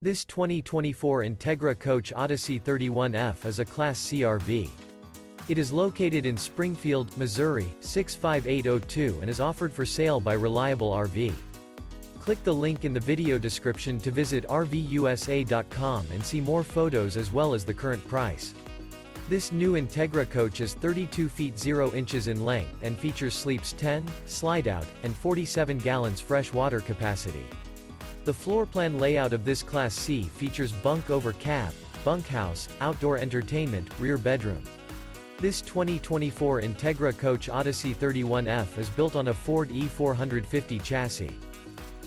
This 2024 Entegra Coach Odyssey 31F is a Class C RV. It is located in Springfield, Missouri, 65802 and is offered for sale by Reliable RV. Click the link in the video description to visit RVUSA.com and see more photos as well as the current price. This new Entegra Coach is 32 feet 0 inches in length and features sleeps 10, Slideout, and 47 gallons fresh water capacity. The floor plan layout of this Class C features Bunk Over Cab, Bunkhouse, outdoor entertainment, rear bedroom. This 2024 Entegra Coach Odyssey 31F is built on a Ford E450 chassis.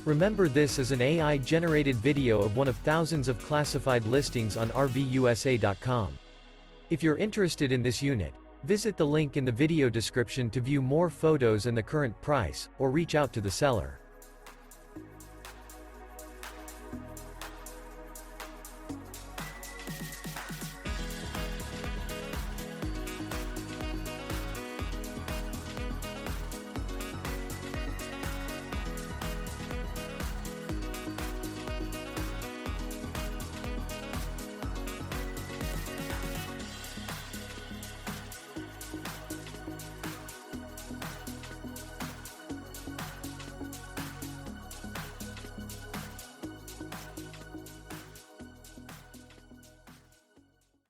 Remember, this is an AI-generated video of one of thousands of classified listings on RVUSA.com. If you're interested in this unit, visit the link in the video description to view more photos and the current price, or reach out to the seller.